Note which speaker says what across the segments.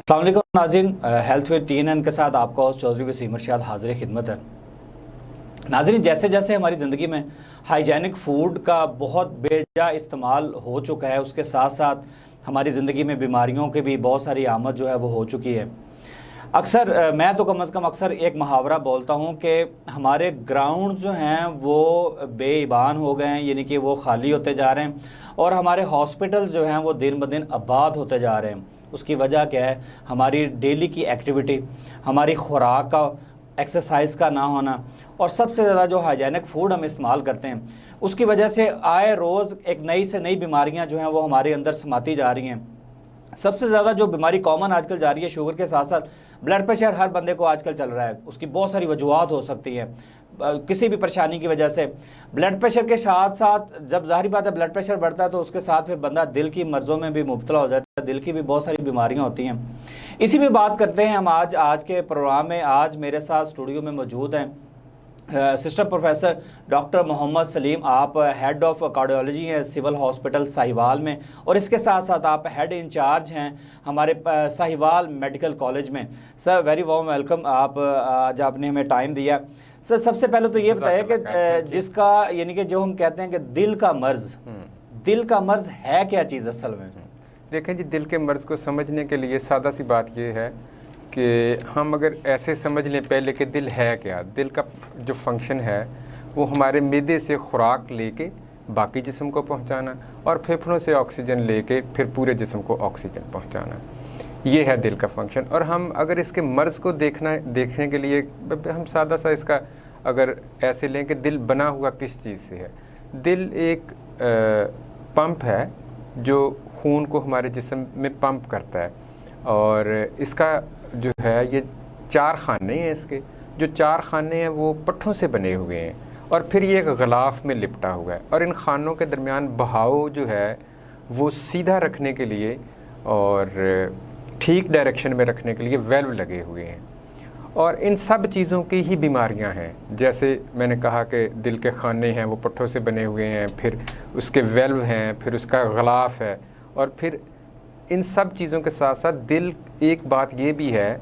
Speaker 1: السلام علیکم ناظرین، ہیلتھ وتھ TNN کے ساتھ آپ کا ہوسٹ چودھری وسیم ارشاد حاضر خدمت ہے۔ ناظرین، جیسے جیسے ہماری زندگی میں ہائیجینک فوڈ کا بہت بے جا استعمال ہو چکا ہے، اس کے ساتھ ساتھ ہماری زندگی میں بیماریوں کے بھی بہت ساری آمد جو ہے وہ ہو چکی ہے۔ اکثر میں تو کم از کم اکثر ایک محاورہ بولتا ہوں کہ ہمارے گراؤنڈ جو ہیں وہ بے ایبان ہو گئے ہیں، یعنی کہ وہ خالی ہوتے جا رہے ہیں، اور ہمارے ہاسپٹلز جو ہیں وہ دن بدن آباد ہوتے جا رہے ہیں۔ اس کی وجہ کیا ہے؟ ہماری ڈیلی کی ایکٹیویٹی، ہماری خوراک کا، ایکسرسائز کا نہ ہونا، اور سب سے زیادہ جو ہائیجینک فوڈ ہم استعمال کرتے ہیں، اس کی وجہ سے آئے روز ایک نئی سے نئی بیماریاں جو ہیں وہ ہمارے اندر سماتی جا رہی ہیں۔ سب سے زیادہ جو بیماری کامن آج کل جا رہی ہے، شوگر کے ساتھ ساتھ بلڈ پریشر ہر بندے کو آج کل چل رہا ہے۔ اس کی بہت ساری وجوہات ہو سکتی ہیں، کسی بھی پریشانی کی وجہ سے۔ بلڈ پریشر کے ساتھ ساتھ جب ظاہری بات ہے بلڈ پریشر بڑھتا ہے تو اس کے ساتھ پھر بندہ دل کی مرضوں میں بھی مبتلا ہو جاتا ہے، دل کی بھی بہت ساری بیماریاں ہوتی ہیں۔ اسی پہ بات کرتے ہیں ہم آج کے پروگرام میں۔ آج میرے ساتھ اسٹوڈیو میں موجود ہیں اسسٹنٹ پروفیسر ڈاکٹر محمد سلیم، آپ ہیڈ آف کارڈیولوجی ہیں سول ہاسپٹل ساہیوال میں، اور اس کے ساتھ ساتھ آپ ہیڈ انچارج ہیں ہمارے ساہیوال میڈیکل کالج میں۔ سر ویری وارم ویلکم، آپ آج آپ نے ہمیں ٹائم دیا۔ سر سب سے پہلے تو یہ بتائیے کہ جس کا یعنی کہ جو ہم کہتے ہیں کہ دل کا مرض ہے کیا چیز اصل میں؟
Speaker 2: دیکھیں جی، دل کے مرض کو سمجھنے کے لیے سادہ سی بات یہ ہے کہ ہم اگر ایسے سمجھ لیں پہلے کہ دل ہے کیا۔ دل کا جو فنکشن ہے وہ ہمارے معدے سے خوراک لے کے باقی جسم کو پہنچانا، اور پھیپھڑوں سے آکسیجن لے کے پھر پورے جسم کو آکسیجن پہنچانا، یہ ہے دل کا فنکشن۔ اور ہم اگر اس کے مرض کو دیکھنے کے لیے ہم سادہ سا اس کا اگر ایسے لیں کہ دل بنا ہوا کس چیز سے ہے۔ دل ایک پمپ ہے جو خون کو ہمارے جسم میں پمپ کرتا ہے، اور اس کا جو ہے یہ 4 خانے ہیں۔ اس کے جو 4 خانے ہیں وہ پٹھوں سے بنے ہوئے ہیں، اور پھر یہ ایک غلاف میں لپٹا ہوا ہے، اور ان خانوں کے درمیان بہاؤ جو ہے وہ سیدھا رکھنے کے لیے اور ٹھیک ڈائریکشن میں رکھنے کے لیے ویلو لگے ہوئے ہیں۔ اور ان سب چیزوں کی ہی بیماریاں ہیں، جیسے میں نے کہا کہ دل کے خانے ہیں وہ پٹھوں سے بنے ہوئے ہیں، پھر اس کے ویلو ہیں، پھر اس کا غلاف ہے، اور پھر ان سب چیزوں کے ساتھ ساتھ دل ایک بات یہ بھی ہے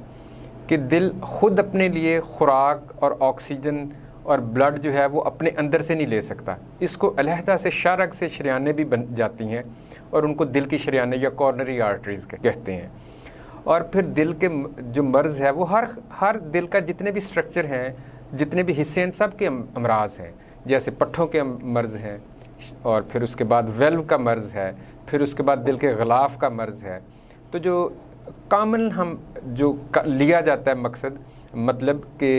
Speaker 2: کہ دل خود اپنے لیے خوراک اور آکسیجن اور بلڈ جو ہے وہ اپنے اندر سے نہیں لے سکتا۔ اس کو علیحدہ سے شارک سے شریانیں بھی بن جاتی ہیں، اور ان کو دل کی شریانیں یا کارنری آرٹریز کہتے ہیں۔ اور پھر دل کے جو مرض ہے وہ ہر دل کا جتنے بھی سٹرکچر ہیں، جتنے بھی حصے ہیں، سب کے امراض ہیں، جیسے پٹھوں کے مرض ہیں، اور پھر اس کے بعد ویلو کا مرض ہے، پھر اس کے بعد دل کے غلاف کا مرض ہے۔ تو جو کامن ہم جو لیا جاتا ہے مطلب کہ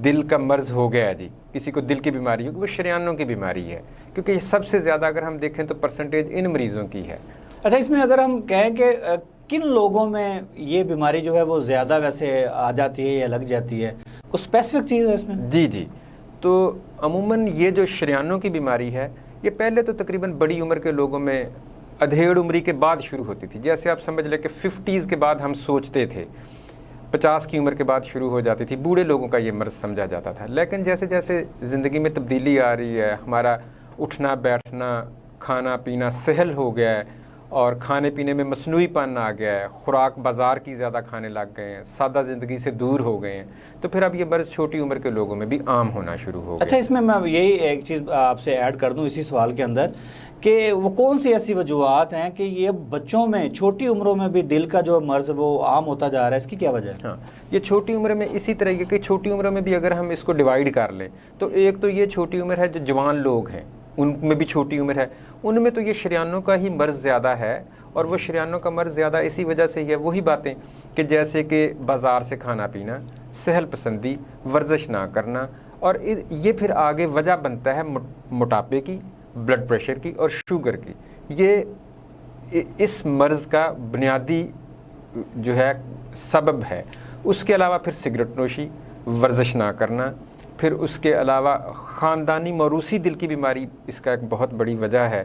Speaker 2: دل کا مرض ہو گیا جی، کسی کو دل کی بیماری ہو، وہ شریانوں کی بیماری ہے، کیونکہ یہ سب سے زیادہ اگر ہم دیکھیں تو پرسنٹیج ان مریضوں کی ہے۔
Speaker 1: اچھا، اس میں اگر ہم کہیں کہ کن لوگوں میں یہ بیماری جو ہے وہ زیادہ ویسے آ جاتی ہے یا لگ جاتی ہے، کوئی اسپیسیفک چیز ہے اس میں؟
Speaker 2: جی، تو عموماً یہ جو شریانوں کی بیماری ہے یہ پہلے تو تقریباً بڑی عمر کے لوگوں میں ادھیڑ عمری کے بعد شروع ہوتی تھی۔ جیسے آپ سمجھ لیں کہ 50s کے بعد ہم سوچتے تھے، 50 کی عمر کے بعد شروع ہو جاتی تھی، بوڑھے لوگوں کا یہ مرض سمجھا جاتا تھا۔ لیکن جیسے جیسے زندگی میں تبدیلی آ رہی ہے، ہمارا اٹھنا بیٹھنا، کھانا پینا سہل ہو گیا ہے، اور کھانے پینے میں مصنوعی پن آ گیا ہے، خوراک بازار کی زیادہ کھانے لگ گئے ہیں، سادہ زندگی سے دور ہو گئے ہیں، تو پھر اب یہ مرض چھوٹی عمر کے لوگوں میں بھی عام ہونا شروع ہو گیا۔
Speaker 1: اچھا، اس میں یہی ایک چیز آپ سے ایڈ کر دوں اسی سوال کے اندر کہ وہ کون سی ایسی وجوہات ہیں کہ یہ بچوں میں چھوٹی عمروں میں بھی دل کا جو مرض وہ عام ہوتا جا رہا ہے، اس کی کیا وجہ ہے؟
Speaker 2: ہاں، یہ چھوٹی عمر میں اسی طرح کہ چھوٹی عمروں میں بھی اگر ہم اس کو ڈیوائیڈ کر لیں تو ایک تو یہ چھوٹی عمر ہے جو جوان لوگ ہیں، ان میں بھی چھوٹی عمر ہے، ان میں تو یہ شریانوں کا ہی مرض زیادہ ہے، اور وہ شریانوں کا مرض زیادہ اسی وجہ سے ہی ہے، وہی باتیں کہ جیسے کہ بازار سے کھانا پینا، سہل پسندی، ورزش نہ کرنا، اور یہ پھر آگے وجہ بنتا ہے موٹاپے کی، بلڈ پریشر کی اور شوگر کی۔ یہ اس مرض کا بنیادی جو ہے سبب ہے۔ اس کے علاوہ پھر سگریٹ نوشی، ورزش نہ کرنا، پھر اس کے علاوہ خاندانی موروثی دل کی بیماری اس کا ایک بہت بڑی وجہ ہے،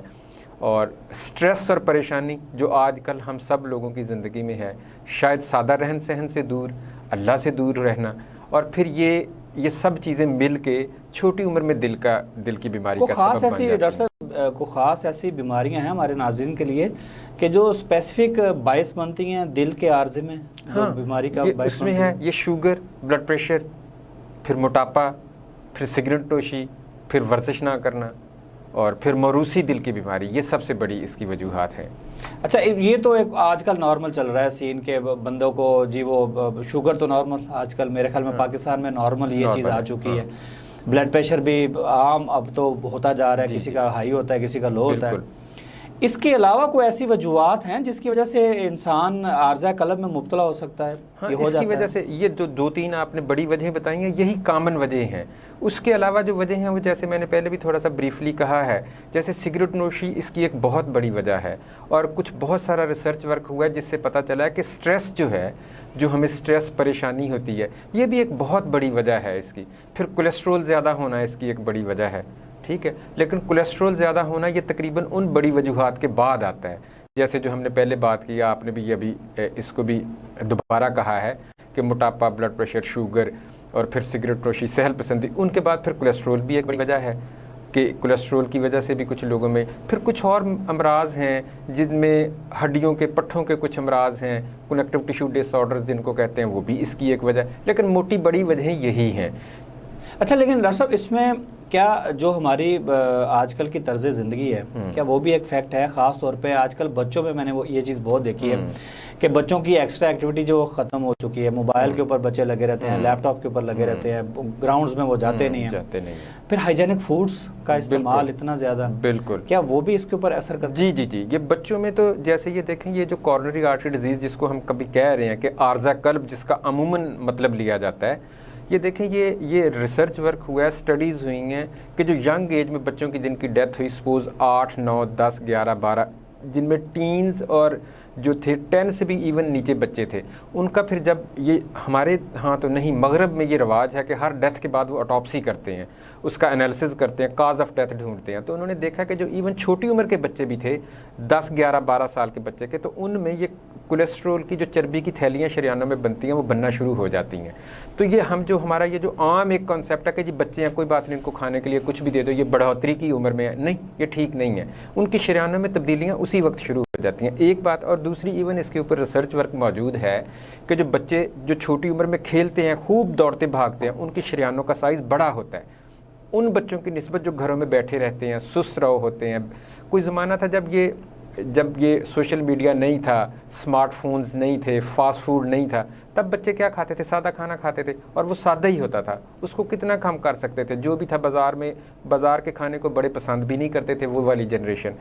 Speaker 2: اور سٹریس اور پریشانی جو آج کل ہم سب لوگوں کی زندگی میں ہے، شاید سادہ رہن سہن سے دور، اللہ سے دور رہنا، اور پھر یہ سب چیزیں مل کے چھوٹی عمر میں دل کی بیماری کا سبب بن جاتی ہیں۔
Speaker 1: ڈاکٹر صاحب کوئی خاص ایسی بیماریاں ہیں ہمارے ناظرین کے لیے کہ جو اسپیسیفک باعث بنتی ہیں دل کے عارضے میں جو بیماری کا باعث
Speaker 2: اس میں ہے یہ شوگر، بلڈ پریشر، پھر موٹاپا، پھر سگریٹ نوشی، پھر ورزش نہ کرنا، اور پھر موروثی دل کی بیماری، یہ سب سے بڑی اس کی وجوہات ہیں۔
Speaker 1: اچھا یہ تو ایک آج کل نارمل چل رہا ہے سین کے بندوں کو جی وہ شوگر تو نارمل آج کل میرے خیال میں پاکستان میں نارمل یہ چیز آ چکی ہے، بلڈ پریشر بھی عام اب تو ہوتا جا رہا ہے، کسی کا ہائی ہوتا ہے کسی کا لو ہوتا ہے۔ اس کے علاوہ کوئی ایسی وجوہات ہیں جس کی وجہ سے انسان عارضہ قلب میں مبتلا ہو سکتا ہے؟
Speaker 2: اس کی وجہ سے یہ جو 2-3 آپ نے بڑی وجہیں بتائی ہیں یہی کامن وجہ ہیں۔ اس کے علاوہ جو وجہ ہیں وہ جیسے میں نے پہلے بھی تھوڑا سا بریفلی کہا ہے، جیسے سگریٹ نوشی اس کی ایک بہت بڑی وجہ ہے، اور کچھ بہت سارا ریسرچ ورک ہوا ہے جس سے پتہ چلا ہے کہ سٹریس جو ہے، جو ہمیں سٹریس پریشانی ہوتی ہے، یہ بھی ایک بہت بڑی وجہ ہے اس کی۔ پھر کولیسٹرول زیادہ ہونا اس کی ایک بڑی وجہ ہے، ٹھیک ہے، لیکن کولیسٹرول زیادہ ہونا یہ تقریباً ان بڑی وجوہات کے بعد آتا ہے، جیسے جو ہم نے پہلے بات کی، آپ نے بھی ابھی اس کو بھی دوبارہ کہا ہے کہ موٹاپا، بلڈ پریشر، شوگر، اور پھر سگریٹ نوشی، سہل پسندی، ان کے بعد پھر کولیسٹرول بھی ایک بڑی وجہ ہے کہ کولیسٹرول کی وجہ سے بھی کچھ لوگوں میں پھر کچھ اور امراض ہیں جن میں ہڈیوں کے پٹھوں کے کچھ امراض ہیں، کنیکٹیو ٹیشو ڈس آرڈرز جن کو کہتے ہیں، وہ بھی اس کی ایک وجہ ہے، لیکن موٹی بڑی وجہیں یہی ہیں۔
Speaker 1: اچھا لیکن ڈاکٹر صاحب اس میں کیا جو ہماری آج کل کی طرز زندگی ہے کیا وہ بھی ایک فیکٹ ہے؟ خاص طور پہ آج کل بچوں میں نے وہ یہ چیز بہت دیکھی ہے کہ بچوں کی ایکسٹرا ایکٹیویٹی جو ختم ہو چکی ہے، موبائل کے اوپر بچے لگے رہتے ہیں، لیپ ٹاپ کے اوپر لگے رہتے ہیں، گراؤنڈز میں وہ جاتے نہیں ہیں، پھر ہائیجینک فوڈز کا استعمال اتنا زیادہ،
Speaker 2: بالکل،
Speaker 1: کیا وہ بھی اس کے اوپر اثر کرتا ہے؟
Speaker 2: جی یہ بچوں میں تو جیسے یہ دیکھیں، یہ جو کورنری آرٹری ڈیزیز جس کو ہم کبھی کہہ رہے ہیں کہ عارضہ قلب جس کا عموماً مطلب لیا جاتا ہے، یہ دیکھیں یہ ریسرچ ورک ہوا ہے، اسٹڈیز ہوئی ہیں کہ جو ینگ ایج میں بچوں کی جن کی ڈیتھ ہوئی، سپوز 8، 9، 10، 11، 12، جن میں ٹینز اور جو تھے 10 سے بھی ایون نیچے بچے تھے، ان کا پھر جب یہ ہمارے ہاں تو نہیں، مغرب میں یہ رواج ہے کہ ہر ڈیتھ کے بعد وہ آٹوپسی کرتے ہیں، اس کا انالیسز کرتے ہیں، کاز آف ڈیتھ ڈھونڈتے ہیں، تو انہوں نے دیکھا کہ جو ایون چھوٹی عمر کے بچے بھی تھے، 10، 11، 12 سال کے بچے کے، تو ان میں یہ کولیسٹرول کی جو چربی کی تھیلیاں شریانوں میں بنتی ہیں وہ بننا شروع ہو جاتی ہیں۔ تو یہ ہمارا یہ جو عام ایک کانسیپٹ ہے کہ جی بچے ہیں کوئی بات نہیں، ان کو کھانے کے لیے کچھ بھی دے دو، یہ بڑھوتری کی عمر میں ہے، نہیں، یہ ٹھیک نہیں ہے، ان کی شریانوں میں تبدیلیاں اسی وقت شروع ہو جاتی ہیں، ایک بات۔ اور دوسری ایون اس کے اوپر ریسرچ ورک موجود ہے کہ جو بچے جو چھوٹی عمر میں کھیلتے ہیں، خوب دوڑتے بھاگتے ہیں، ان کی شریانوں کا سائز بڑا ہوتا ہے ان بچوں کی نسبت جو گھروں میں بیٹھے رہتے ہیں، سست رو ہوتے ہیں۔ کوئی زمانہ تھا جب یہ سوشل میڈیا نہیں تھا، سمارٹ فونز نہیں تھے، فاسٹ فوڈ نہیں تھا، تب بچے کیا کھاتے تھے؟ سادہ کھانا کھاتے تھے، اور وہ سادہ ہی ہوتا تھا، اس کو کتنا کم کر سکتے تھے، جو بھی تھا بازار کے کھانے کو بڑے پسند بھی نہیں کرتے تھے وہ والی جنریشن۔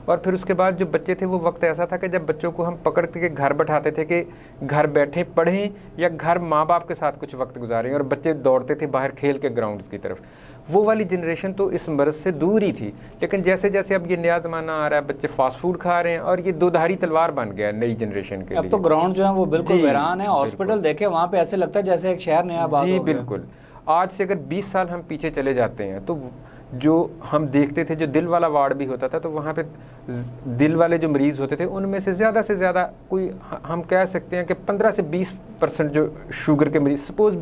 Speaker 2: اور پھر اس کے بعد جو بچے تھے وہ وقت ایسا تھا کہ جب بچوں کو ہم پکڑ کے گھر بٹھاتے تھے کہ گھر بیٹھے پڑھیں یا گھر ماں باپ کے ساتھ کچھ وقت گزاریں، اور بچے دوڑتے تھے باہر کھیل کے گراؤنڈز کی طرف۔ وہ والی جنریشن تو اس مرض سے دور ہی تھی، لیکن جیسے جیسے اب یہ نیا زمانہ آ رہا ہے، بچے فاسٹ فوڈ کھا رہے ہیں، اور یہ دو دھاری تلوار بن گیا ہے نئی جنریشن کے لیے۔
Speaker 1: اب تو گراؤنڈ جو ہیں وہ بالکل ویران ہے، ہاسپٹل دیکھیں وہاں پہ ایسے لگتا ہے جیسے ایک شہر نیا آباد ہو گیا۔
Speaker 2: جی بالکل، آج سے اگر 20 سال ہم پیچھے چلے جاتے ہیں تو جو ہم دیکھتے تھے، جو دل والا وارڈ بھی ہوتا تھا، تو وہاں پہ دل والے جو مریض ہوتے تھے ان میں سے زیادہ کوئی ہم کہہ سکتے ہیں کہ 15 سے 20% جو شوگر کے مریض، سپوز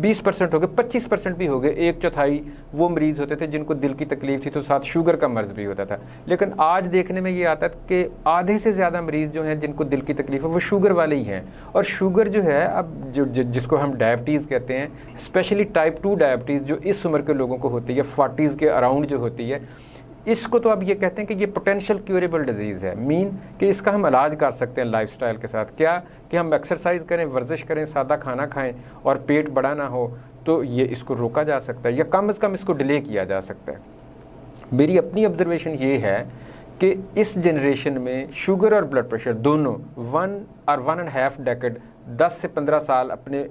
Speaker 2: 20% ہو گئے، 25% بھی ہو گئے، 1/4 وہ مریض ہوتے تھے جن کو دل کی تکلیف تھی تو ساتھ شوگر کا مرض بھی ہوتا تھا۔ لیکن آج دیکھنے میں یہ آتا ہے کہ آدھے سے زیادہ مریض جو ہیں جن کو دل کی تکلیف ہے وہ شوگر والے ہی ہیں، اور شوگر جو ہے اب جس کو ہم ڈائبٹیز کہتے ہیں، اسپیشلی ٹائپ 2 ڈائبٹیز جو اس عمر کے لوگوں کو ہوتی ہے، 40s کے اراؤنڈ جو ہوتی ہے، اس کو تو اب یہ کہتے ہیں کہ یہ پوٹینشیل کیوریبل ڈیزیز ہے، مین کہ اس کا ہم علاج کر سکتے ہیں لائف سٹائل کے ساتھ، کیا کہ ہم ایکسرسائز کریں، ورزش کریں، سادہ کھانا کھائیں، اور پیٹ بڑا نہ ہو، تو یہ اس کو روکا جا سکتا ہے، یا کم از کم اس کو ڈیلے کیا جا سکتا ہے۔ میری اپنی آبزرویشن یہ ہے کہ اس جنریشن میں شوگر اور بلڈ پریشر دونوں 1 اور 1.5 ڈیکڈ 10 سے 15 سال اپنے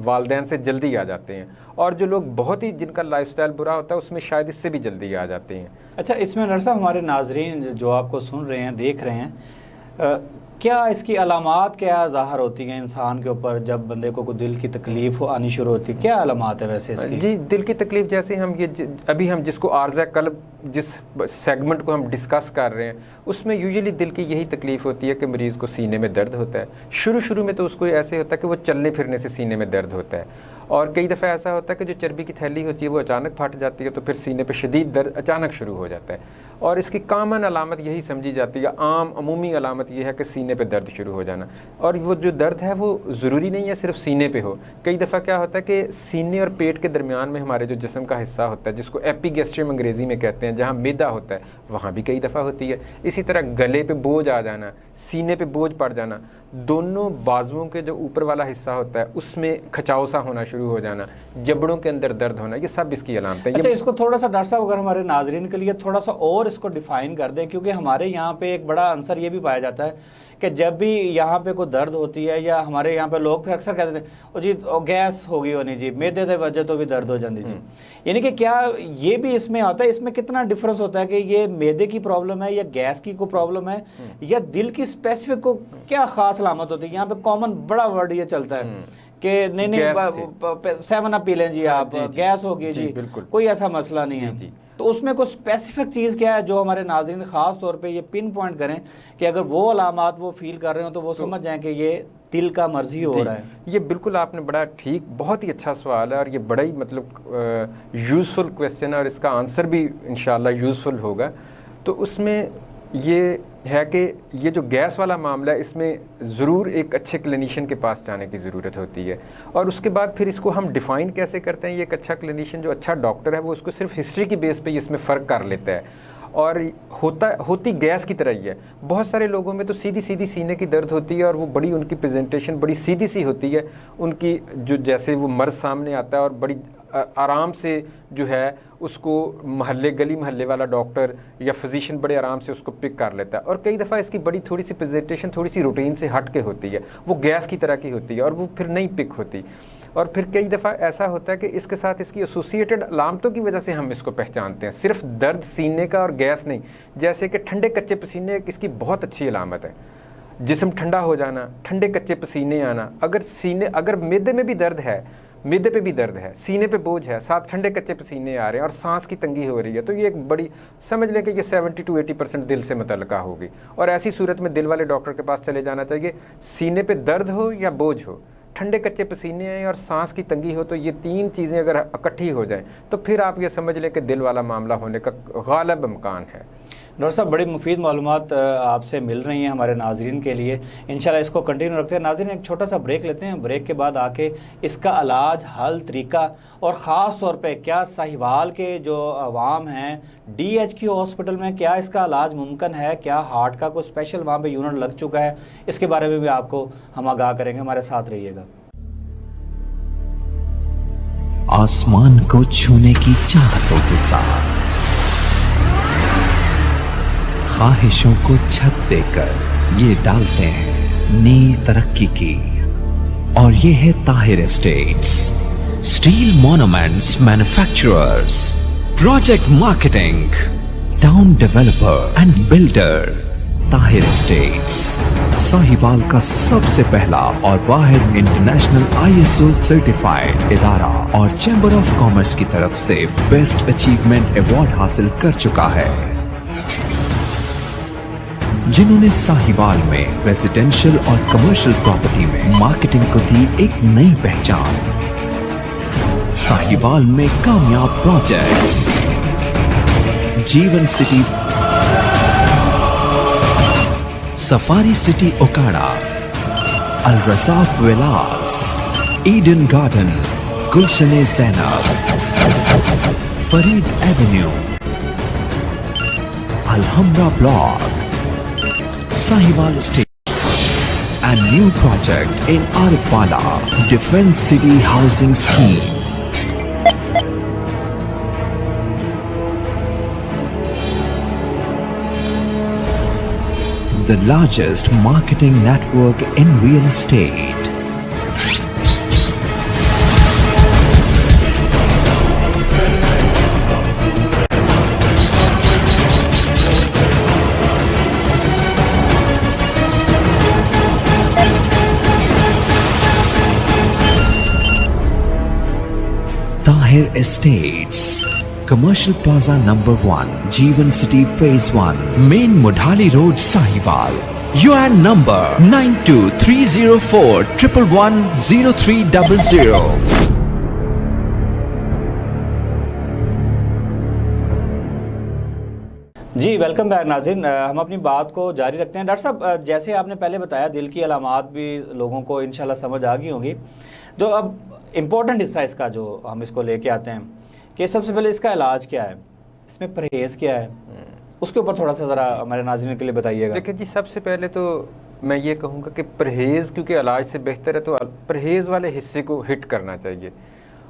Speaker 2: والدین سے جلدی آ جاتے ہیں، اور جو لوگ بہت ہی جن کا لائف سٹائل برا ہوتا ہے اس میں شاید اس سے بھی جلدی آ جاتے ہیں۔
Speaker 1: اچھا، اس میں نرسا ہمارے ناظرین جو آپ کو سن رہے ہیں، دیکھ رہے ہیں، کیا اس کی علامات کیا ظاہر ہوتی ہیں انسان کے اوپر جب بندے کو کوئی دل کی تکلیف آنی شروع ہوتی ہے؟ کیا علامات ہے ویسے اس کی؟
Speaker 2: جی، دل کی تکلیف جیسے ہم ابھی ہم جس کو عارضہ قلب جس سیگمنٹ کو ہم ڈسکس کر رہے ہیں اس میں یوزلی دل کی یہی تکلیف ہوتی ہے کہ مریض کو سینے میں درد ہوتا ہے۔ شروع میں تو اس کو ایسے ہوتا ہے کہ وہ چلنے پھرنے سے سینے میں درد ہوتا ہے، اور کئی دفعہ ایسا ہوتا ہے کہ جو چربی کی تھیلی ہوتی ہے وہ اچانک پھٹ جاتی ہے، تو پھر سینے پہ شدید درد اچانک شروع ہو جاتا ہے، اور اس کی کامن علامت یہی سمجھی جاتی ہے، عام عمومی علامت یہ ہے کہ سینے پہ درد شروع ہو جانا، اور وہ جو درد ہے وہ ضروری نہیں ہے صرف سینے پہ ہو، کئی دفعہ کیا ہوتا ہے کہ سینے اور پیٹ کے درمیان میں ہمارے جو جسم کا حصہ ہوتا ہے جس کو ایپی گیسٹریم انگریزی میں کہتے ہیں، جہاں میدا ہوتا ہے وہاں بھی کئی دفعہ ہوتی ہے۔ اسی طرح گلے پہ بوجھ آ جانا، سینے پہ بوجھ پڑ جانا، دونوں بازوؤں کے جو اوپر والا حصہ ہوتا ہے اس میں کھچاؤ سا ہونا شروع ہو جانا، جبڑوں کے اندر درد ہونا، یہ سب اس کی علامتیں۔
Speaker 1: اچھا، اس کو تھوڑا سا ڈاکٹر صاحب اگر ہمارے ناظرین کے لیے تھوڑا سا اور اس کو ڈیفائن کر دیں، کیونکہ ہمارے یہاں پہ ایک بڑا عنصر یہ بھی پایا جاتا ہے کہ جب بھی یہاں پہ کوئی درد ہوتی ہے یا ہمارے یہاں پہ لوگ پھر اکثر کہتے ہیں او جی گیس ہو گئی ہونی جی، میدے دے وجہ تو بھی درد ہو جاتی جی، یعنی کہ کیا یہ بھی اس میں آتا ہے؟ اس میں کتنا ڈفرنس ہوتا ہے کہ یہ میدے کی پرابلم ہے یا گیس کی کوئی پرابلم ہے یا دل کی اسپیسیفک کو کیا خاص علامت ہوتی ہے؟ یہاں پہ کامن بڑا ورڈ یہ چلتا ہے کہ نہیں 7 اپ پی لیں جی آپ، گیس ہو گئی جی، کوئی ایسا مسئلہ نہیں ہے، تو اس میں کوئی اسپیسیفک چیز کیا ہے جو ہمارے ناظرین خاص طور پہ یہ پن پوائنٹ کریں کہ اگر وہ علامات وہ فیل کر رہے ہوں تو وہ سمجھ جائیں کہ یہ دل کا مرض ہی ہو رہا ہے؟
Speaker 2: یہ بالکل آپ نے بڑا ٹھیک، بہت ہی اچھا سوال ہے، اور یہ بڑا ہی مطلب یوزفل کویسچن ہے، اور اس کا آنسر بھی انشاءاللہ یوزفل ہوگا۔ تو اس میں یہ ہے کہ یہ جو گیس والا معاملہ ہے اس میں ضرور ایک اچھے کلینیشین کے پاس جانے کی ضرورت ہوتی ہے، اور اس کے بعد پھر اس کو ہم ڈیفائن کیسے کرتے ہیں؟ یہ ایک اچھا کلینیشین جو اچھا ڈاکٹر ہے وہ اس کو صرف ہسٹری کی بیس پہ اس میں فرق کر لیتا ہے، اور ہوتی گیس کی طرح ہی ہے۔ بہت سارے لوگوں میں تو سیدھی سینے کی درد ہوتی ہے، اور وہ بڑی ان کی پریزنٹیشن بڑی سیدھی سی ہوتی ہے، ان کی جو جیسے وہ مرض سامنے آتا ہے، اور بڑی آرام سے جو ہے اس کو گلی محلے والا ڈاکٹر یا فزیشین بڑے آرام سے اس کو پک کر لیتا ہے، اور کئی دفعہ اس کی بڑی تھوڑی سی پریزنٹیشن تھوڑی سی روٹین سے ہٹ کے ہوتی ہے، وہ گیس کی طرح کی ہوتی ہے، اور وہ پھر نہیں پک ہوتی، اور پھر کئی دفعہ ایسا ہوتا ہے کہ اس کے ساتھ اس کی ایسوسیٹڈ علامتوں کی وجہ سے ہم اس کو پہچانتے ہیں، صرف درد سینے کا اور گیس نہیں، جیسے کہ ٹھنڈے کچے پسینے اس کی بہت اچھی علامت ہے، جسم ٹھنڈا ہو جانا، ٹھنڈے کچے پسینے آنا، اگر میدے میں بھی درد ہے، میدے پہ بھی درد ہے، سینے پہ بوجھ ہے، ساتھ ٹھنڈے کچے پسینے آ رہے ہیں اور سانس کی تنگی ہو رہی ہے، تو یہ ایک بڑی سمجھ لیں کہ یہ 70 to 80% دل سے متعلقہ ہوگی، اور ایسی صورت میں دل والے ڈاکٹر کے پاس چلے جانا چاہیے۔ سینے پہ درد ہو یا بوجھ ہو، ٹھنڈے کچے پسینے آئیں اور سانس کی تنگی ہو، تو یہ 3 چیزیں اگر اکٹھی ہو جائیں تو پھر آپ یہ سمجھ لیں کہ دل والا معاملہ ہونے کا غالب امکان ہے۔
Speaker 1: ڈاکٹر صاحب بڑی مفید معلومات آپ سے مل رہی ہیں ہمارے ناظرین کے لیے، انشاءاللہ اس کو کنٹینیو رکھتے ہیں۔ ناظرین ایک چھوٹا سا بریک لیتے ہیں، بریک کے بعد آ کے اس کا علاج، حل، طریقہ، اور خاص طور پہ کیا ساہیوال کے جو عوام ہیں DHQ ہاسپٹل میں کیا اس کا علاج ممکن ہے، کیا ہارٹ کا کوئی اسپیشل وہاں پہ یونٹ لگ چکا ہے، اس کے بارے میں بھی آپ کو ہم آگاہ کریں گے، ہمارے ساتھ رہیے گا۔
Speaker 3: آسمان کو چھونے کی چاہتوں کے ساتھ خواہشوں کو چھت دے کر یہ ڈالتے ہیں نئی ترقی کی، اور یہ ہے Tahir estates, steel monuments manufacturers, project marketing, town developer and builder. Tahir estates Sahiwal کا سب سے پہلا اور واحد انٹرنیشنل ISO سرٹیفائیڈ ادارہ، اور چیمبر آف کامرس کی طرف سے بیسٹ اچیومنٹ ایوارڈ حاصل کر چکا ہے، جنہوں نے ساہیوال میں ریزیڈینشل اور کمرشل پراپرٹی میں مارکیٹنگ کو دی ایک نئی پہچان۔ ساہیوال میں کامیاب projects, Jeevan city, safari city Okara, Alrazzaq villas, Eden garden, Gulshan Zainab, Farid avenue, Alhamra block, Sahiwal Estates, and new project in Arifala, Defense City Housing Scheme. The largest marketing network in real estate. Tahir Estates, Commercial Plaza number 1, Jeevan City Phase 1, Main Mudhali Road, Sahiwal. UN number 923041110300.
Speaker 1: Welcome back ناظرین، ہم اپنی بات کو جاری رکھتے ہیں۔ Doctor صاحب، جیسے آپ نے پہلے بتایا دل کی علامات بھی لوگوں کو انشاءاللہ سمجھ آ گئی ہوں گی، جو اب امپورٹنٹ حصہ اس کا جو ہم اس کو لے کے آتے ہیں کہ سب سے پہلے اس کا علاج کیا ہے، اس میں پرہیز کیا ہے، اس کے اوپر تھوڑا سا ذرا ہمارے ناظرین کے لیے بتائیے گا۔
Speaker 2: دیکھیں جی، سب سے پہلے تو میں یہ کہوں گا کہ پرہیز کیونکہ علاج سے بہتر ہے، تو پرہیز والے حصے کو ہٹ کرنا چاہیے،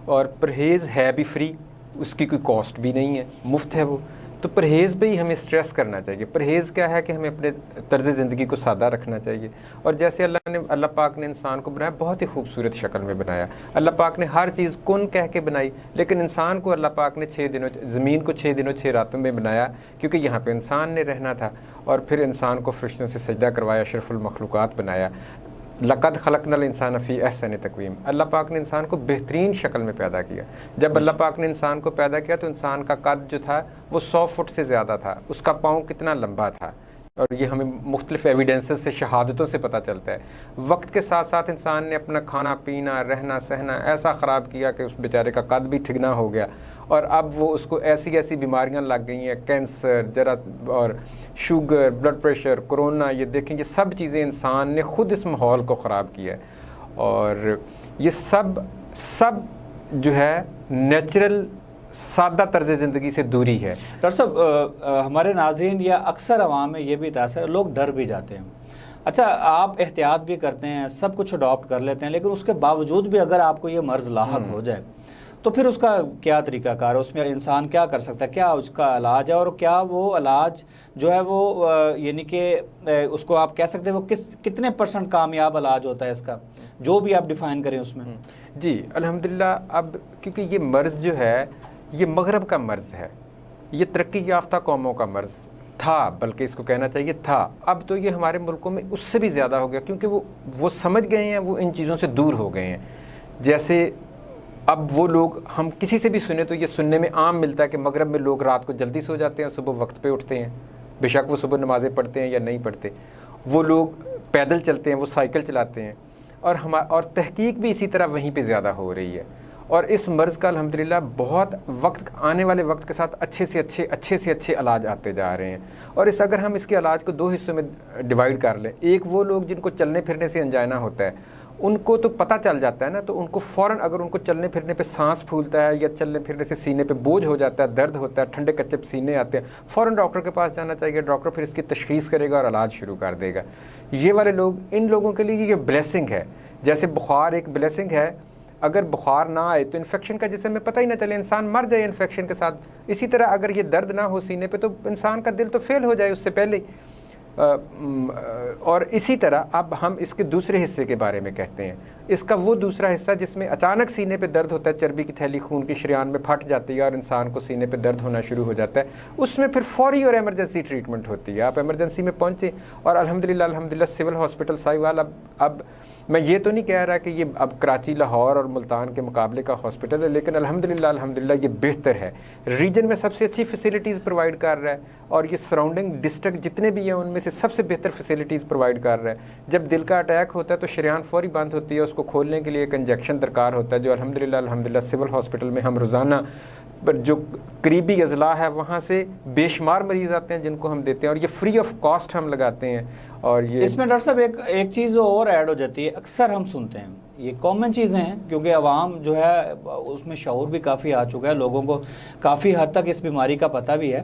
Speaker 2: اور پرہیز ہے بھی فری، اس کی کوئی کاسٹ بھی نہیں ہے، مفت ہے وہ، تو پرہیز پہ ہی ہمیں سٹریس کرنا چاہیے۔ پرہیز کیا ہے کہ ہمیں اپنے طرز زندگی کو سادہ رکھنا چاہیے، اور جیسے اللہ پاک نے انسان کو بنایا، بہت ہی خوبصورت شکل میں بنایا۔ اللہ پاک نے ہر چیز کن کہہ کے بنائی، لیکن انسان کو اللہ پاک نے 6 دنوں، زمین کو 6 دنوں 6 راتوں میں بنایا، کیونکہ یہاں پہ انسان نے رہنا تھا، اور پھر انسان کو فرشتوں سے سجدہ کروایا، اشرف المخلوقات بنایا۔ لقد خلقنا الانسان فی احسن تقویم، اللہ پاک نے انسان کو بہترین شکل میں پیدا کیا۔ جب اللہ پاک نے انسان کو پیدا کیا تو انسان کا قد جو تھا وہ 100 فٹ سے زیادہ تھا، اس کا پاؤں کتنا لمبا تھا، اور یہ ہمیں مختلف ایویڈنسز سے، شہادتوں سے پتہ چلتا ہے۔ وقت کے ساتھ ساتھ انسان نے اپنا کھانا پینا، رہنا سہنا ایسا خراب کیا کہ اس بیچارے کا قد بھی ٹھگنا ہو گیا، اور اب وہ اس کو ایسی بیماریاں لگ گئی ہیں، کینسر، اور شوگر، بلڈ پریشر، کرونا، یہ دیکھیں یہ سب چیزیں انسان نے خود اس ماحول کو خراب کیا ہے، اور یہ سب جو ہے نیچرل سادہ طرز زندگی سے دوری ہے۔
Speaker 1: ڈاکٹر صاحب، ہمارے ناظرین یا اکثر عوام میں یہ بھی تاثر ہے، لوگ ڈر بھی جاتے ہیں۔ اچھا، آپ احتیاط بھی کرتے ہیں، سب کچھ اڈاپٹ کر لیتے ہیں، لیکن اس کے باوجود بھی اگر آپ کو یہ مرض لاحق ہو جائے تو پھر اس کا کیا طریقہ کار ہے، اس میں انسان کیا کر سکتا ہے، کیا اس کا علاج ہے، اور کیا وہ علاج جو ہے وہ یعنی کہ اس کو آپ کہہ سکتے ہیں وہ کتنے % کامیاب علاج ہوتا ہے اس کا، جو بھی آپ ڈیفائن کریں اس میں؟
Speaker 2: جی الحمدللہ، اب کیونکہ یہ مرض جو ہے یہ مغرب کا مرض ہے، یہ ترقی یافتہ قوموں کا مرض تھا، بلکہ اس کو کہنا چاہیے تھا، اب تو یہ ہمارے ملکوں میں اس سے بھی زیادہ ہو گیا، کیونکہ وہ سمجھ گئے ہیں، وہ ان چیزوں سے دور ہو گئے ہیں۔ جیسے اب وہ لوگ، ہم کسی سے بھی سنیں تو یہ سننے میں عام ملتا ہے کہ مغرب میں لوگ رات کو جلدی سو جاتے ہیں، صبح وقت پہ اٹھتے ہیں، بے شک وہ صبح نمازیں پڑھتے ہیں یا نہیں پڑھتے، وہ لوگ پیدل چلتے ہیں، وہ سائیکل چلاتے ہیں، اور تحقیق بھی اسی طرح وہیں پہ زیادہ ہو رہی ہے، اور اس مرض کا الحمدللہ بہت آنے والے وقت کے ساتھ اچھے سے اچھے علاج آتے جا رہے ہیں، اور اگر ہم اس کے علاج کو 2 حصوں میں ڈیوائیڈ کر لیں، ایک وہ لوگ جن کو چلنے پھرنے سے انجائنا ہوتا ہے، ان کو تو پتہ چل جاتا ہے نا، تو ان کو فوراً اگر ان کو چلنے پھرنے پہ سانس پھولتا ہے یا چلنے پھرنے سے سینے پہ بوجھ ہو جاتا ہے، درد ہوتا ہے، ٹھنڈے کچے سینے آتے ہیں، فوراً ڈاکٹر کے پاس جانا چاہیے، ڈاکٹر پھر اس کی تشخیص کرے گا اور علاج شروع کر دے گا۔ یہ والے لوگ، ان لوگوں کے لیے یہ بلیسنگ ہے، جیسے بخار ایک بلیسنگ ہے، اگر بخار نہ آئے تو انفیکشن کا جسم میں پتہ ہی نہ چلے، انسان مر جائے انفیکشن کے ساتھ، اسی طرح اگر یہ درد نہ ہو سینے پہ تو انسان کا دل تو فیل ہو جائے اس سے پہلے ہی۔ اور اسی طرح اب ہم اس کے دوسرے حصے کے بارے میں کہتے ہیں، اس کا وہ دوسرا حصہ جس میں اچانک سینے پہ درد ہوتا ہے، چربی کی تھیلی خون کی شریان میں پھٹ جاتی ہے اور انسان کو سینے پہ درد ہونا شروع ہو جاتا ہے، اس میں پھر فوری اور ایمرجنسی ٹریٹمنٹ ہوتی ہے، آپ ایمرجنسی میں پہنچیں، اور الحمدللہ سول ہاسپٹل ساہیوال اب میں یہ تو نہیں کہہ رہا کہ یہ اب کراچی، لاہور اور ملتان کے مقابلے کا ہاسپٹل ہے، لیکن الحمدللہ یہ بہتر ہے، ریجن میں سب سے اچھی فیسلٹیز پرووائڈ کر رہا ہے، اور یہ سراؤنڈنگ ڈسٹرکٹ جتنے بھی ہیں ان میں سے سب سے بہتر فیسلٹیز پرووائڈ کر رہا ہے۔ جب دل کا اٹیک ہوتا ہے تو شریان فوری بند ہوتی ہے، اس کو کھولنے کے لیے ایک انجیکشن درکار ہوتا ہے، جو الحمدللہ سول ہاسپٹل میں ہم روزانہ پر جو قریبی اضلاع ہے وہاں سے بے شمار مریض آتے ہیں جن کو ہم دیتے ہیں، اور یہ فری آف کاسٹ ہم لگاتے ہیں۔ اور یہ
Speaker 1: اس میں ڈاکٹر صاحب ایک چیز اور ایڈ ہو جاتی ہے، اکثر ہم سنتے ہیں، یہ کامن چیزیں ہیں کیونکہ عوام جو ہے اس میں شعور بھی کافی آ چکا ہے، لوگوں کو کافی حد تک اس بیماری کا پتہ بھی ہے۔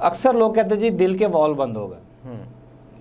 Speaker 1: اکثر لوگ کہتے ہیں جی دل کے وال بند ہو گئے،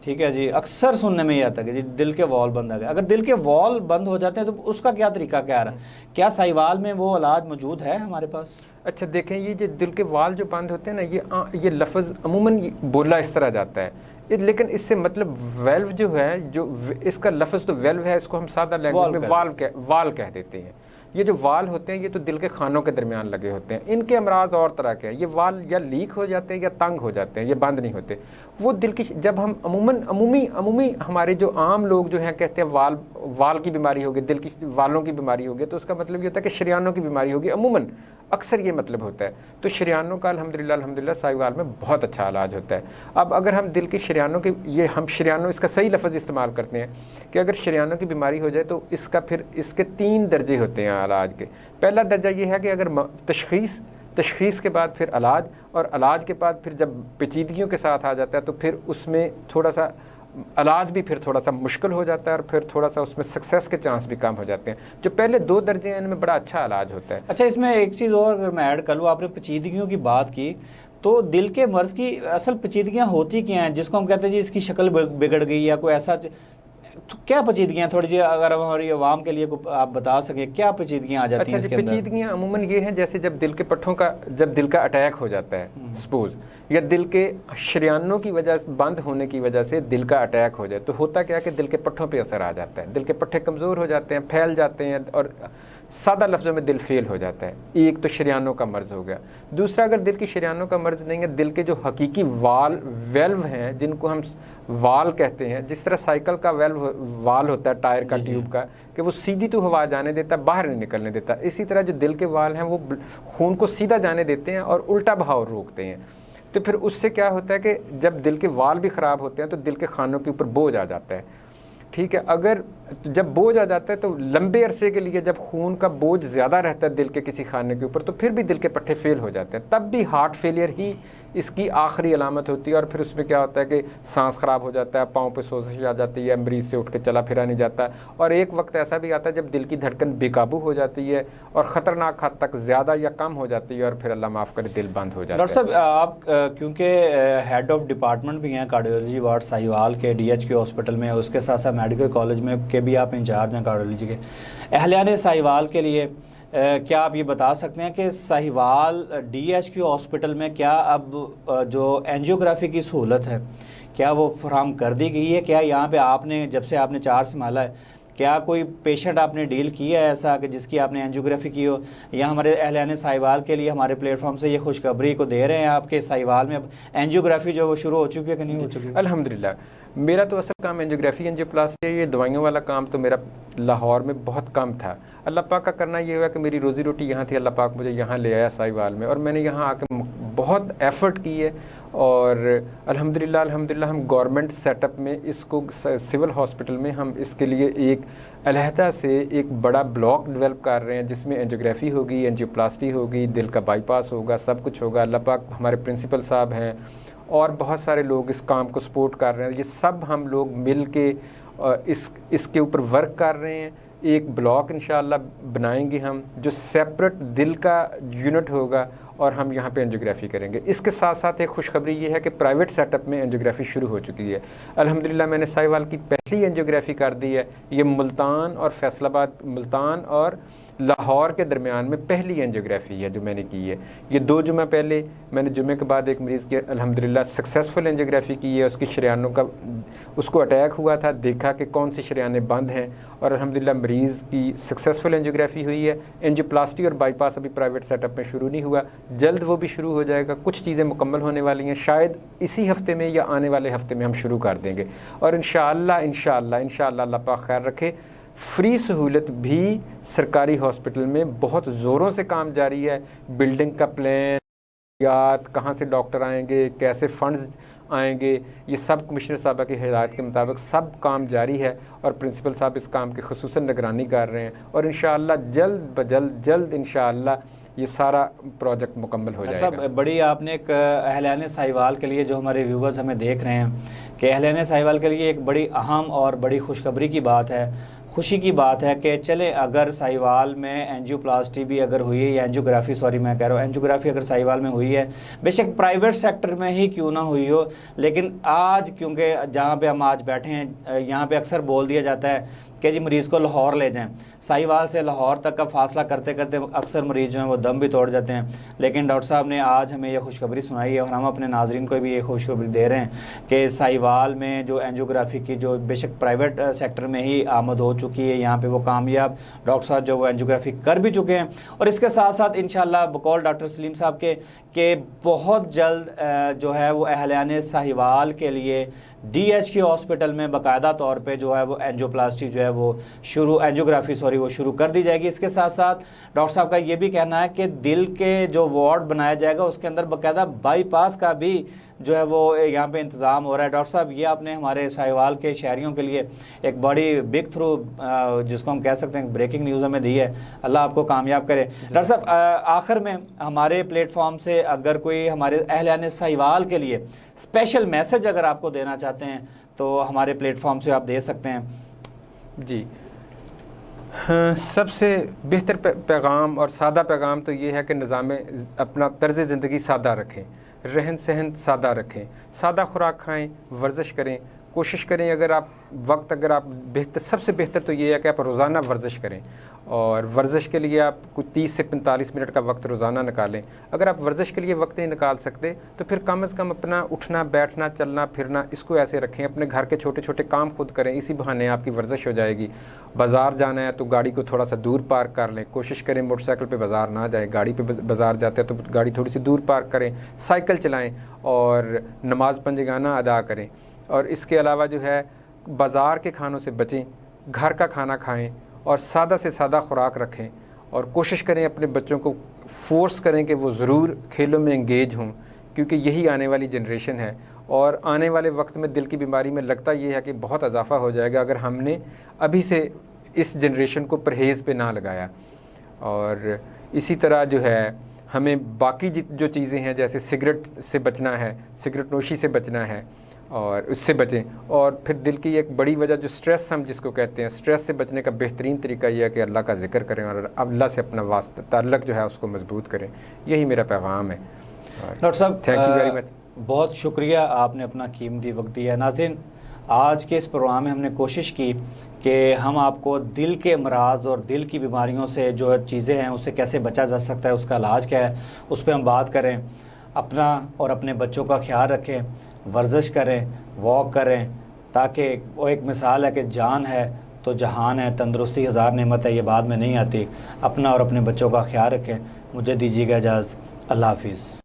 Speaker 1: ٹھیک ہے جی، اکثر سننے میں یہ آتا ہے کہ جی دل کے وال بند ہو گئے۔ اگر دل کے وال بند ہو جاتے ہیں تو اس کا کیا طریقہ کیا رہا ہے؟ کیا ساہیوال میں وہ علاج موجود ہے ہمارے پاس؟
Speaker 2: اچھا دیکھیں، یہ جو دل کے وال جو بند ہوتے ہیں نا، یہ لفظ عموماً بولا اس طرح جاتا ہے، لیکن اس سے مطلب ویلو جو ہے، جو اس کا لفظ تو ویلو ہے، اس کو ہم سادہ لینگویج میں وال کہہ دیتے ہیں۔ یہ جو وال ہوتے ہیں یہ تو دل کے خانوں کے درمیان لگے ہوتے ہیں، ان کے امراض اور طرح کے ہیں، یہ وال یا لیک ہو جاتے ہیں یا تنگ ہو جاتے ہیں، یہ بند نہیں ہوتے۔ وہ دل کی، جب ہم عمومی ہمارے جو عام لوگ جو ہیں کہتے ہیں وال کی بیماری ہوگی، دل کی والوں کی بیماری ہوگی، تو اس کا مطلب یہ ہوتا ہے کہ شریانوں کی بیماری ہوگی، عموماً اکثر یہ مطلب ہوتا ہے۔ تو شریانوں کا الحمدللہ ساہیوال میں بہت اچھا علاج ہوتا ہے۔ اب اگر ہم دل کی شریانوں کی، یہ ہم شریانوں، اس کا صحیح لفظ استعمال کرتے ہیں کہ اگر شریانوں کی بیماری ہو جائے تو اس کا پھر اس کے 3 درجے ہوتے ہیں علاج کے۔ پہلا درجہ یہ ہے کہ اگر تشخیص کے بعد پھر علاج، اور علاج کے بعد پھر جب پیچیدگیوں کے ساتھ آ جاتا ہے تو پھر اس میں تھوڑا سا علاج بھی پھر تھوڑا سا مشکل ہو جاتا ہے، اور پھر تھوڑا سا اس میں سکسیس کے چانس بھی کم ہو جاتے ہیں۔ جو پہلے 2 درجے ہیں ان میں بڑا اچھا علاج ہوتا ہے۔
Speaker 1: اچھا، اس میں ایک چیز اور اگر میں ایڈ کر لوں، آپ نے پیچیدگیوں کی بات کی، تو دل کے مرض کی اصل پیچیدگیاں ہوتی کیا ہیں جس کو ہم کہتے ہیں جی اس کی شکل بگڑ گئی یا کوئی ایسا، تو کیا پیچیدگیاں تھوڑی جی اگر ہماری عوام کے لیے آپ بتا سکیں کیا پیچیدگیاں آ جاتی ہیں اس کے اندر؟
Speaker 2: پیچیدگیاں عموماً یہ ہیں جیسے جب دل کے پٹھوں کا جب دل کا اٹیک ہو جاتا ہے سپوز، یا دل کے شریانوں کی وجہ بند ہونے کی وجہ سے دل کا اٹیک ہو جائے، تو ہوتا کیا کہ دل کے پٹھوں پہ اثر آ جاتا ہے، دل کے پٹھے کمزور ہو جاتے ہیں، پھیل جاتے ہیں، اور سادہ لفظوں میں دل فیل ہو جاتا ہے۔ ایک تو شریانوں کا مرض ہو گیا۔ دوسرا، اگر دل کی شریانوں کا مرض نہیں ہے، دل کے جو حقیقی ویلو ہیں جن کو ہم وال کہتے ہیں، جس طرح سائیکل کا وال ہوتا ہے ٹائر کا، ٹیوب کا، کہ وہ سیدھی تو ہوا جانے دیتا ہے، باہر نہیں نکلنے دیتا، اسی طرح جو دل کے وال ہیں وہ خون کو سیدھا جانے دیتے ہیں اور الٹا بہاؤ روکتے ہیں۔ تو پھر اس سے کیا ہوتا ہے کہ جب دل کے وال بھی خراب ہوتے ہیں تو دل کے خانوں کے اوپر بوجھ آ جاتا ہے، ٹھیک ہے۔ اگر جب بوجھ آ جاتا ہے تو لمبے عرصے کے لیے جب خون کا بوجھ زیادہ رہتا ہے دل کے کسی خانے کے اوپر، تو پھر بھی دل کے پٹھے فیل ہو جاتے ہیں، تب بھی ہارٹ فیلئر ہی اس کی آخری علامت ہوتی ہے، اور پھر اس میں کیا ہوتا ہے کہ سانس خراب ہو جاتا ہے، پاؤں پہ سوزش آ جاتی ہے، مریض سے اٹھ کے چلا پھرا نہیں جاتا، اور ایک وقت ایسا بھی آتا ہے جب دل کی دھڑکن بے قابو ہو جاتی ہے اور خطرناک حد تک زیادہ یا کم ہو جاتی ہے، اور پھر اللہ معاف کرے دل بند ہو جاتا ہے۔
Speaker 1: ڈاکٹر صاحب، آپ کیونکہ ہیڈ آف ڈپارٹمنٹ بھی ہیں کارڈیولوجی وارڈ ساہیوال کے DHQ ہاسپٹل میں، اس کے ساتھ ساتھ میڈیکل کالج میں کے بھی آپ انچارج ہیں کارڈیولوجی کے، اہلیان ساہیوال کے لیے کیا آپ یہ بتا سکتے ہیں کہ ساہیوال DHQ ہاسپٹل میں کیا اب جو اینجیوگرافی کی سہولت ہے کیا وہ فراہم کر دی گئی ہے؟ کیا یہاں پہ آپ نے جب سے آپ نے چارج سنبھالا ہے کیا کوئی پیشنٹ آپ نے ڈیل کیا ہے ایسا کہ جس کی آپ نے اینجیوگرافی کی ہو، یا ہمارے اہلیان ساہیوال کے لیے ہمارے پلیٹ فارم سے یہ خوشخبری کو دے رہے ہیں آپ کے ساہیوال میں اب اینجیوگرافی جو وہ شروع ہو چکی ہے کہ نہیں ہو چکی ہے؟
Speaker 2: الحمدللہ میرا تو اصل کام اینجیوگرافی اینجیوپلاسٹی ہے، یہ دوائیوں والا کام تو میرا لاہور میں بہت کم تھا۔ اللہ پاک کا کرنا یہ ہوا کہ میری روزی روٹی یہاں تھی، اللہ پاک مجھے یہاں لے آیا ساہیوال میں، اور میں نے یہاں آ کے بہت ایفرٹ کی ہے، اور الحمدللہ ہم گورنمنٹ سیٹ اپ میں اس کو سول ہاسپٹل میں ہم اس کے لیے ایک علیحدہ سے ایک بڑا بلاک ڈیولپ کر رہے ہیں جس میں اینجیوگرافی ہوگی، اینجیوپلاسٹی ہوگی، دل کا بائی پاس ہوگا، سب کچھ ہوگا۔ اللہ پاک ہمارے پرنسپل صاحب ہیں اور بہت سارے لوگ اس کام کو سپورٹ کر رہے ہیں، یہ سب ہم لوگ مل کے اس کے اوپر ورک کر رہے ہیں۔ ایک بلاک انشاءاللہ بنائیں گے ہم جو سیپریٹ دل کا یونٹ ہوگا، اور ہم یہاں پہ اینجیوگرافی کریں گے۔ اس کے ساتھ ساتھ ایک خوشخبری یہ ہے کہ پرائیویٹ سیٹ اپ میں اینجیوگرافی شروع ہو چکی ہے۔ الحمدللہ میں نے ساہیوال کی پہلی اینجیوگرافی کر دی ہے، یہ ملتان اور فیصل آباد، ملتان اور لاہور کے درمیان میں پہلی اینجیوگرافی ہے جو میں نے کی ہے۔ یہ 2 جمعہ پہلے میں نے جمعے کے بعد ایک مریض کی الحمدللہ سکسیسفل اینجیوگرافی کی ہے، اس کی شریانوں کا اس کو اٹیک ہوا تھا، دیکھا کہ کون سی شریانیں بند ہیں، اور الحمدللہ مریض کی سکسیسفل اینجیوگرافی ہوئی ہے۔ اینجیوپلاسٹی اور بائی پاس ابھی پرائیویٹ سیٹ اپ میں شروع نہیں ہوا، جلد وہ بھی شروع ہو جائے گا، کچھ چیزیں مکمل ہونے والی ہیں، شاید اسی ہفتے میں یا آنے والے ہفتے میں ہم شروع کر دیں گے، اور انشاءاللہ اللہ پاک خیر رکھے فری سہولت بھی سرکاری ہاسپٹل میں بہت زوروں سے کام جاری ہے۔ بلڈنگ کا پلان، کہاں سے ڈاکٹر آئیں گے، کیسے فنڈز آئیں گے، یہ سب کمشنر صاحبہ کی ہدایت کے مطابق سب کام جاری ہے، اور پرنسپل صاحب اس کام کی خصوصاً نگرانی کر رہے ہیں، اور انشاءاللہ جلد انشاءاللہ یہ سارا پروجیکٹ مکمل ہو جائے گا۔
Speaker 1: صاحب بڑی آپ نے ایک اہلیان ساہیوال کے لیے جو ہمارے ویورز ہمیں دیکھ رہے ہیں کہ اہلیان ساہیوال کے لیے ایک بڑی اہم اور بڑی خوشخبری کی بات ہے، خوشی کی بات ہے کہ چلیں اگر ساہیوال میں اینجیوپلاسٹی بھی اگر ہوئی ہے، یا اینجیوگرافی میں کہہ رہا ہوں، اینجیوگرافی اگر ساہیوال میں ہوئی ہے، بے شک پرائیویٹ سیکٹر میں ہی کیوں نہ ہوئی ہو، لیکن آج کیونکہ جہاں پہ ہم آج بیٹھے ہیں یہاں پہ اکثر بول دیا جاتا ہے کہ جی مریض کو لاہور لے جائیں، ساہیوال سے لاہور تک کا فاصلہ کرتے کرتے اکثر مریض جو ہیں وہ دم بھی توڑ جاتے ہیں، لیکن ڈاکٹر صاحب نے آج ہمیں یہ خوشخبری سنائی ہے، اور ہم اپنے ناظرین کو بھی یہ خوشخبری دے رہے ہیں کہ ساہیوال میں جو اینجیوگرافی کی جو بے شک پرائیویٹ سیکٹر میں ہی آمد ہو چکی ہے، یہاں پہ وہ کامیاب ڈاکٹر صاحب جو وہ اینجیوگرافی کر بھی چکے ہیں، اور اس کے ساتھ ساتھ انشاءاللہ بقول ڈاکٹر سلیم صاحب کے کہ بہت جلد جو ہے وہ اہلیان ساہیوال کے لیے DHQ ہاسپٹل میں باقاعدہ طور پہ جو ہے وہ اینجیوپلاسٹی جو ہے وہ اینجیوگرافی وہ شروع کر دی جائے گی۔ اس کے ساتھ ساتھ ڈاکٹر صاحب کا یہ بھی کہنا ہے کہ دل کے جو وارڈ بنایا جائے گا اس کے اندر باقاعدہ بائی پاس کا بھی جو ہے وہ یہاں پہ انتظام ہو رہا ہے۔ ڈاکٹر صاحب یہ آپ نے ہمارے ساہیوال کے شہریوں کے لیے ایک بڑی بگ تھرو جس کو ہم کہہ سکتے ہیں بریکنگ نیوز ہمیں دی ہے، اللہ آپ کو کامیاب کرے۔ ڈاکٹر صاحب آخر میں ہمارے پلیٹ فارم سے اگر کوئی ہمارے اہلان ساہیوال کے لیے اسپیشل میسج اگر آپ کو دینا چاہتے ہیں تو ہمارے پلیٹ فارم سے آپ دے سکتے ہیں۔
Speaker 2: جی سب سے بہتر پیغام اور سادہ پیغام تو یہ ہے کہ نظام اپنا طرز زندگی سادہ رکھیں، رہن سہن سادہ رکھیں، سادہ خوراک کھائیں، ورزش کریں، کوشش کریں اگر آپ سب سے بہتر تو یہ ہے کہ آپ روزانہ ورزش کریں، اور ورزش کے لیے آپ کوئی 30 سے 45 منٹ کا وقت روزانہ نکالیں۔ اگر آپ ورزش کے لیے وقت نہیں نکال سکتے تو پھر کم از کم اپنا اٹھنا بیٹھنا چلنا پھرنا اس کو ایسے رکھیں، اپنے گھر کے چھوٹے چھوٹے کام خود کریں، اسی بہانے آپ کی ورزش ہو جائے گی۔ بازار جانا ہے تو گاڑی کو تھوڑا سا دور پارک کر لیں، کوشش کریں موٹر سائیکل پہ بازار نہ جائیں، گاڑی پہ بازار جاتے ہیں تو گاڑی تھوڑی سی دور پارک کریں، سائیکل چلائیں اور نماز پنجگانہ ادا کریں۔ اور اس کے علاوہ جو ہے بازار کے کھانوں سے بچیں، گھر کا کھانا کھائیں اور سادہ سے سادہ خوراک رکھیں، اور کوشش کریں اپنے بچوں کو فورس کریں کہ وہ ضرور کھیلوں میں انگیج ہوں، کیونکہ یہی آنے والی جنریشن ہے، اور آنے والے وقت میں دل کی بیماری میں لگتا یہ ہے کہ بہت اضافہ ہو جائے گا اگر ہم نے ابھی سے اس جنریشن کو پرہیز پہ نہ لگایا۔ اور اسی طرح جو ہے ہمیں باقی جو چیزیں ہیں جیسے سگریٹ سے بچنا ہے، سگریٹ نوشی سے بچنا ہے اور اس سے بچیں۔ اور پھر دل کی ایک بڑی وجہ جو سٹریس ہم جس کو کہتے ہیں، سٹریس سے بچنے کا بہترین طریقہ یہ ہے کہ اللہ کا ذکر کریں اور اللہ سے اپنا واسطہ تعلق جو ہے اس کو مضبوط کریں۔ یہی میرا پیغام ہے۔
Speaker 1: ڈاکٹر صاحب
Speaker 2: تھینک یو ویری مچ،
Speaker 1: بہت شکریہ، آپ نے اپنا قیمتی وقت دیا۔ ناظرین آج کے اس پروگرام میں ہم نے کوشش کی کہ ہم آپ کو دل کے امراض اور دل کی بیماریوں سے جو چیزیں ہیں اسے کیسے بچا جا سکتا ہے، اس کا علاج کیا ہے، اس پہ ہم بات کریں۔ اپنا اور اپنے بچوں کا خیال رکھیں، ورزش کریں، واک کریں، تاکہ وہ ایک مثال ہے کہ جان ہے تو جہان ہے، تندرستی ہزار نعمت ہے، یہ بعد میں نہیں آتی۔ اپنا اور اپنے بچوں کا خیال رکھیں۔ مجھے دیجیے گا اجازت، اللہ حافظ۔